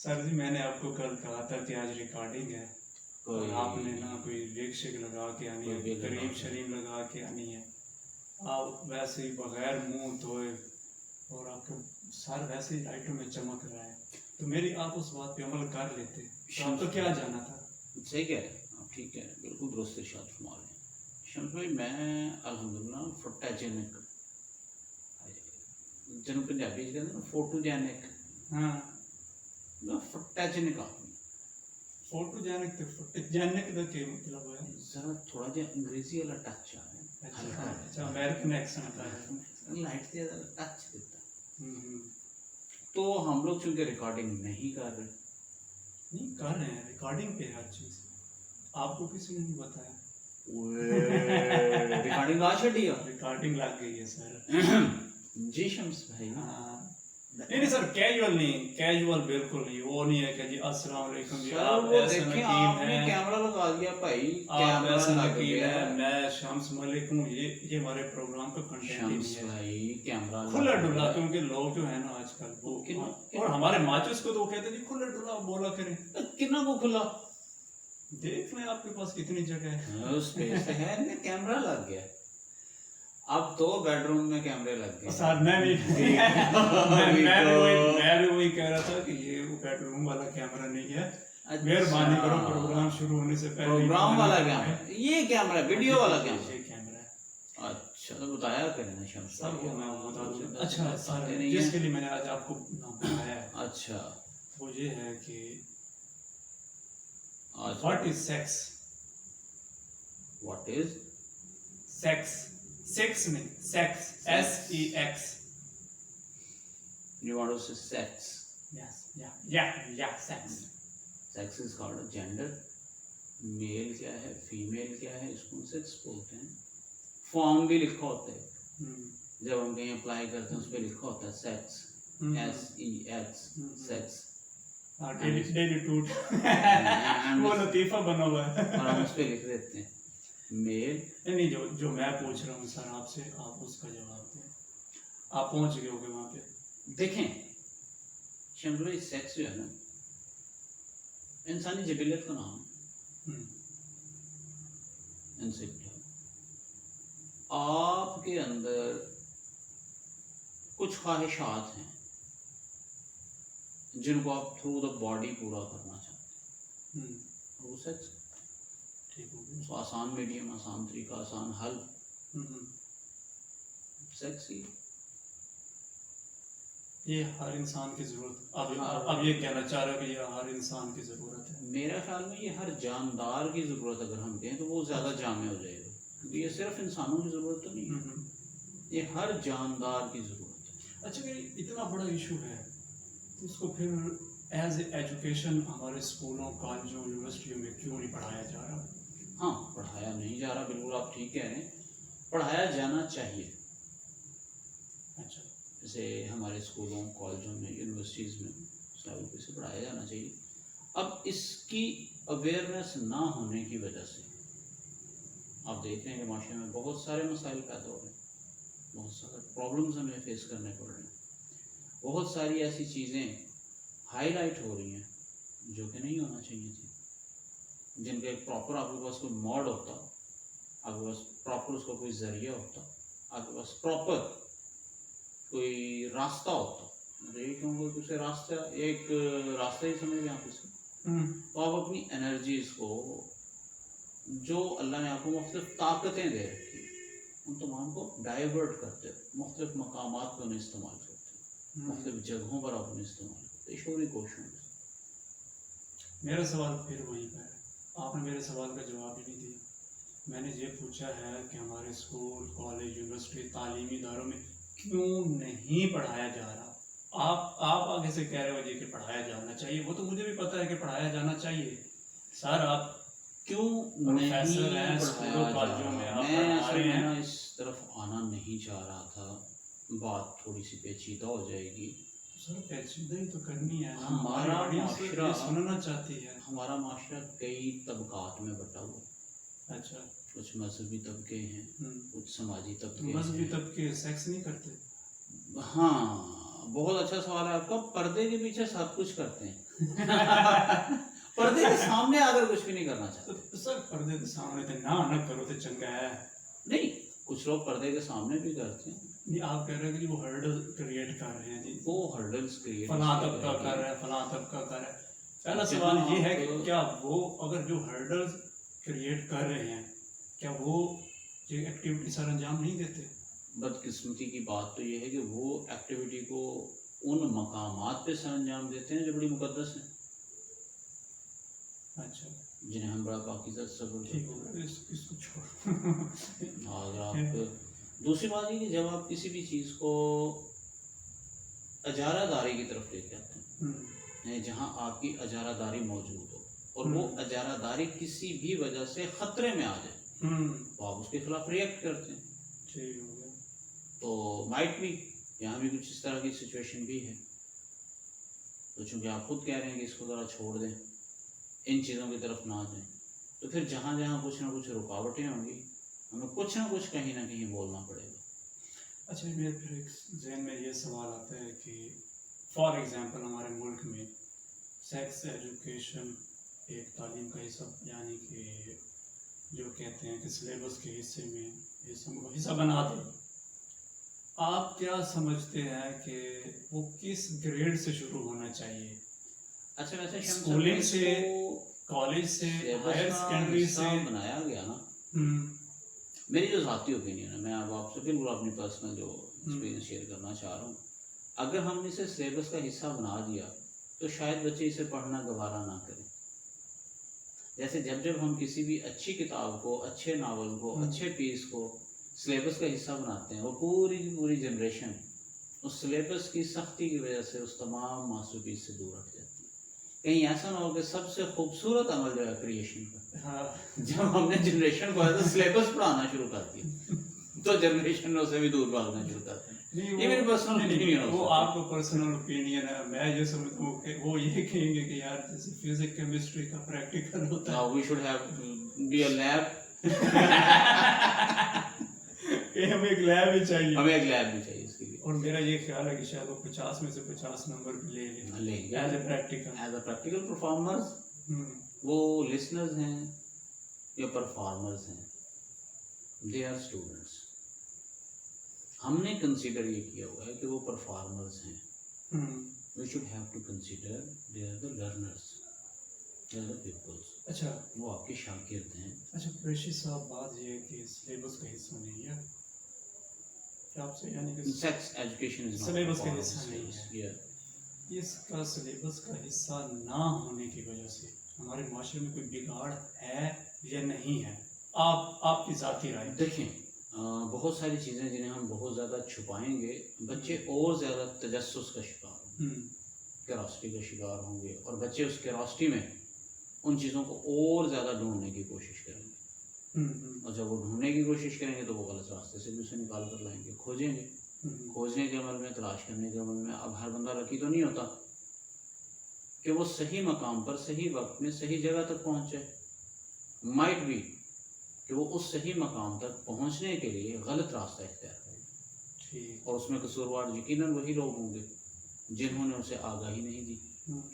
Sir जी मैंने आपको कल कहा था कि आज रिकॉर्डिंग है और आपने ना कोई लिपस्टिक लगा के आनी है, क्रीम शरीम लगा के आनी है, आप वैसे ही बगैर मुंह धोए और आपका सर वैसे ही लाइटों में चमक रहा है, तो मेरी आप उस बात पे अमल कर लेते तो आपको क्या जाना था। सही कह रहे हैं आप, ठीक है, बिल्कुल दुरुस्त इरशाद फरमा रहे हैं शम्स भाई। मैं अल्हम्दुलिल्लाह फोटोजेनिक, जिन्होंने पंजाबी कहते हैं ना फोटोजेनिक, हाँ मैं फोटोजेनिक आदमी। फोटोजेनिक तो फोटोजेनिक का क्या मतलब है? जरा थोड़ा जिहा अंग्रेजी वाला टच आ रहा है, हल्का अच्छा अमेरिकन एक्सेंट का है, लाइट से टच देता। तो हम लोग चूंकि रिकॉर्डिंग नहीं कर रहे, नहीं कर रहे हैं, रिकॉर्डिंग पे हर चीज आपको किसी ने नहीं बताया। रिकॉर्डिंग आ छड़ी है, रिकॉर्डिंग लग गई है सर। जी शम्स भाई। हाँ नहीं सर, कैजुअल नहीं, कैजुअल बिल्कुल नहीं, वो नहीं है कि जी अस्सलाम वालेकुम जी आप वो ऐसे देखें नकील आपने हैं, कैमरा लगा दिया भाई, आप कैमरा ऐसे लग नकील गया हैं, मैं शम्स मलिक हूँ, ये हमारे प्रोग्राम का कंटेंट ही शम्स नहीं है भाई, कैमरा खुला डुला, क्योंकि लोग जो है ना आजकल वो और हमारे माचुस को तो कहते हैं जी खुला डुला बोला करें। कितना को खुला देख लें आपके पास कितनी जगह है, स्पेस है, कैमरा लग गया। अब तो बेडरूम में कैमरे लग गए सर। मैं भी वही कह रहा था कि ये वो बेडरूम वाला कैमरा नहीं है, मेहरबानी करो प्रोग्राम शुरू होने से पहले प्रोग्राम वाला कैमरा, ये कैमरा वीडियो वाला कैमरा है। अच्छा तो बताया करें ना शम्स सर वो मैं बता दूं। अच्छा सर जिसके लिए मैंने आज आपको बुलाया है, अच्छा वो ये है कि what is sex, what is sex, sex नहीं sex, SEX। You want to say sex? Yes, yeah, sex. Sex is called a gender. Male क्या है, फीमेल क्या है, इसको सेक्स बोलते हैं। फॉर्म भी लिखा होता है, जब हम कहीं अप्लाई करते हैं उस पर लिखा होता है सेक्स, SEX, सेक्स। डेली टूट वो लतीफा बना हुआ है और हम उस पर लिख देते हैं मेल। नहीं जो मैं पूछ रहा हूँ सर आपसे, आप उसका जवाब दें, आप पहुंच गए होगे वहां पे। देखें शम्स, सेक्स जो है ना इंसानी जबिलियत का नाम, आपके अंदर कुछ ख्वाहिशात हैं जिनको आप थ्रू द बॉडी पूरा करना चाहते हैं, वो सेक्स ठीक हो, तो आसान मीडियम, आसान तरीका, आसान हल सेक्स ही। ये हर इंसान की जरूरत, अब ये कहना चाह रहे हो कि ये हर इंसान की जरूरत है। मेरा ख्याल में ये हर जानदार की जरूरत अगर हम कहें तो वो ज्यादा जामे हो जाएगा, क्योंकि ये सिर्फ इंसानों की जरूरत तो नहीं है, ये हर जानदार की जरूरत है। अच्छा इतना बड़ा इशू है तो इसको फिर एज एजुकेशन हमारे स्कूलों, कॉलेजों, यूनिवर्सिटियों में क्यों नहीं पढ़ाया जा रहा? हाँ पढ़ाया नहीं जा रहा, बिल्कुल आप ठीक कह रहे हैं, पढ़ाया जाना चाहिए। अच्छा जैसे हमारे स्कूलों, कॉलेजों में, यूनिवर्सिटीज़ में इस लेवल पे से पढ़ाया जाना चाहिए। अब इसकी अवेयरनेस ना होने की वजह से आप देख रहे हैं कि माशरे में बहुत सारे मसाइल पैदा हो रहे हैं, बहुत सारे प्रॉब्लम्स हमें फेस करने पड़ रहे हैं, बहुत सारी ऐसी चीज़ें हाईलाइट हो रही हैं जो कि नहीं होना चाहिए थी, जिनका एक प्रॉपर आपके पास कोई मॉड होता, आपके पास प्रॉपर उसका कोई जरिया होता, आपके पास प्रॉपर कोई रास्ता होता, ये क्यों बोलते उसे रास्ता, एक रास्ता ही समझ आप इसे, तो आप अपनी एनर्जीज को, जो अल्लाह ने आपको मुख्तलिफ ताकतें दे रखी है, उन तमाम को डाइवर्ट करते हो, मुख्तलिफ मकामात पर उन्हें इस्तेमाल करते हो, मुख्तलिफ जगहों पर आप उन्हें इस्तेमाल करते, शोरी कोशिश। मेरा सवाल फिर वहीं पर है, आपने मेरे सवाल का जवाब ही नहीं दिया। मैंने ये पूछा है कि हमारे स्कूल, कॉलेज, यूनिवर्सिटी, तालीमी इदारों में क्यों नहीं पढ़ाया जा रहा? आप आगे से कह रहे हो जी कि पढ़ाया जाना चाहिए, वो तो मुझे भी पता है कि पढ़ाया जाना चाहिए सर, आप क्यों प्रोफेसर हैं स्कूलों कॉलेजों में, आप पढ़ा रहे हैं। मैं इस तरफ आना नहीं चाह रहा था, बात थोड़ी सी पेचीदा हो जाएगी सर, पेचीदा ही तो करनी है ना, हमारा माशरा सुनना चाहती है। हमारा माशरा कई तबकात में बटा हुआ। अच्छा, कुछ मजहबी तबके हैं, कुछ समाजी तबके। मजहबी तबके सेक्स नहीं करते? हाँ बहुत अच्छा सवाल है आपका, पर्दे के पीछे सब कुछ करते हैं पर्दे के सामने आकर कुछ भी नहीं करना चाहते। तो सर पर्दे के सामने तो ना न करो तो चंगा है। नहीं, कुछ लोग पर्दे के सामने भी करते हैं। नहीं, आप कह रहे हैं कि वो हर्डल क्रिएट कर रहे हैं जी, वो हर्डल्स क्रिएट फलां तबका कर रहा है, फलां तबका कर रहा है। पहला सवाल ये है कि क्या वो अगर जो हर्डल्स क्रिएट कर रहे हैं, क्या वो ये एक्टिविटी सर अंजाम नहीं देते? बदकिस्मती की बात तो ये है कि वो एक्टिविटी को उन मकामात पे सर अंजाम देते हैं जो बड़ी मुकद्दस हैं, अच्छा जिन्हें हम बड़ा पाकीज़ा सब्र ठीक हो गया, इसको छोड़। अगर आप दूसरी बात ये कि जब आप किसी भी चीज़ को अजारादारी की तरफ लेके आते हैं, जहाँ आपकी अजारादारी मौजूद हो और वो अजारादारी किसी भी वजह से ख़तरे में आ जाए, तो आप उसके खिलाफ रिएक्ट करते हैं। ठीक हो गया। तो माइट भी यहाँ भी कुछ इस तरह की सिचुएशन भी है। तो चूँकि आप खुद कह रहे हैं कि इसको ज़रा छोड़ दें, इन चीज़ों की तरफ ना जाएं, तो फिर जहाँ जहाँ कुछ ना कुछ रुकावटें होंगी, हमें कुछ ना कुछ कहीं ना कहीं बोलना पड़ेगा। अच्छा, मेरे फिर एक जहन में ये सवाल आता है कि फॉर एग्जांपल हमारे मुल्क में सेक्स एजुकेशन एक तालीम का हिस्सा, यानी कि जो कहते हैं कि सिलेबस के हिस्से में हिस्सा बना दें, आप क्या समझते हैं कि वो किस ग्रेड से शुरू होना चाहिए? अच्छा, वैसे स्कूलिंग से, कॉलेज से, हायर सेकेंडरी से बनाया गया ना। मेरी जो ज़ाती ओपिनियन है, मैं अब आपसे बिल्कुल अपनी पर्सनल जो एक्सपीरियंस शेयर करना चाह रहा हूँ, अगर हमने इसे सिलेबस का हिस्सा बना दिया तो शायद बच्चे इसे पढ़ना गवारा ना करें। जैसे जब हम किसी भी अच्छी किताब को, अच्छे नावल को, अच्छे पीस को सिलेबस का हिस्सा बनाते हैं, वो पूरी की पूरी जनरेशन उस सिलेबस की सख्ती की वजह से उस तमाम मासूमियत से दूर हट जाती है। कहीं ऐसा ना हो कि सबसे खूबसूरत अमल जो है क्रिएशन का, हाँ, जब हमने जनरेशन को सिलेबस पढ़ाना शुरू कर दिया तो जनरेशन उसे भी दूर भागना शुरू करते हैं। ये मेरी पर्सनल ओपिनियन है। वो आपका पर्सनल ओपिनियन है। मैं ये समझता हूँ कि वो ये कहेंगे कि यार जैसे फिजिक्स केमिस्ट्री का प्रैक्टिकल होता है, we should have be a lab. हमें एक लैब ही चाहिए, हमें एक लैब भी चाहिए इसके लिए। और मेरा ये ख्याल है कि शायद वो 50 में से 50 नंबर भी ले लेंगे एज ए प्रैक्टिकल परफॉर्मर्स। वो लिसनर्स हैं या परफॉर्मर्स हैं, दे आर स्टूडेंट्स। हमने कंसीडर ये किया हुआ है कि वो परफॉर्मर्स हैं। We should have to consider they are the learners, they are the peoples. अच्छा, वो आपके शागिर्द हैं। अच्छा प्रेशी साहब, बात ये है कि सिलेबस का हिस्सा नहीं है क्या आपसे, यानी कि सेक्स एजुकेशन इज सिलेबस का हिस्सा नहीं है। इसका सिलेबस का हिस्सा ना होने की वजह से हमारे माशरे में कोई बिगाड़ है या नहीं है? आपकी ज़ाती राय। देखें, बहुत सारी चीज़ें जिन्हें हम बहुत ज़्यादा छुपाएंगे, बच्चे और ज़्यादा तजस्सुस का शिकार होंगे, क्यूरियोसिटी का शिकार होंगे, और बच्चे उस क्यूरियोसिटी में उन चीज़ों को और ज़्यादा ढूंढने की कोशिश करेंगे। और जब वो ढूंढने की कोशिश करेंगे तो वो गलत रास्ते से भी उसे निकाल कर लाएंगे। खोजेंगे, खोजने के अमल में, तलाश करने के अमल में अब हर बंदा लकी तो नहीं होता कि वो सही मकाम पर सही वक्त में सही जगह तक पहुँचे। माइट भी कि वो उस सही मकाम तक पहुँचने के लिए गलत रास्ता इख्तियार करें, और उसमें कसूरवार यकीनन वही लोग होंगे जिन्होंने उसे आगाही नहीं दी,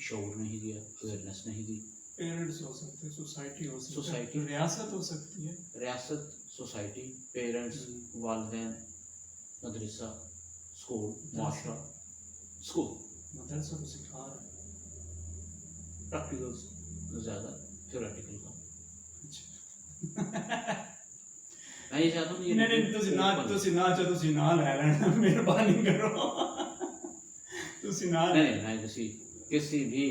शऊर नहीं दिया, अवेयरनेस नहीं दी। पेरेंट्स हो सकते हैं, सोसाइटी हो सकती है, सोसाइटी, रियासत हो सकती है, रियासत, सोसाइटी, पेरेंट्स, वालिदैन, मदरसा, स्कूल, माशरा। स्कूल मदरसा को सिखा रहा है, प्रैक्टिकल्स ज़्यादा, थ्योरेटिकल का। मैं ये चाहता हूँ कि नहीं ਤੁਸੀਂ ਨਾ ਲੈ ਲੈਣਾ, ਮਿਹਰਬਾਨੀ ਕਰੋ, ਤੁਸੀਂ ਨਾ नहीं, मैं किसी भी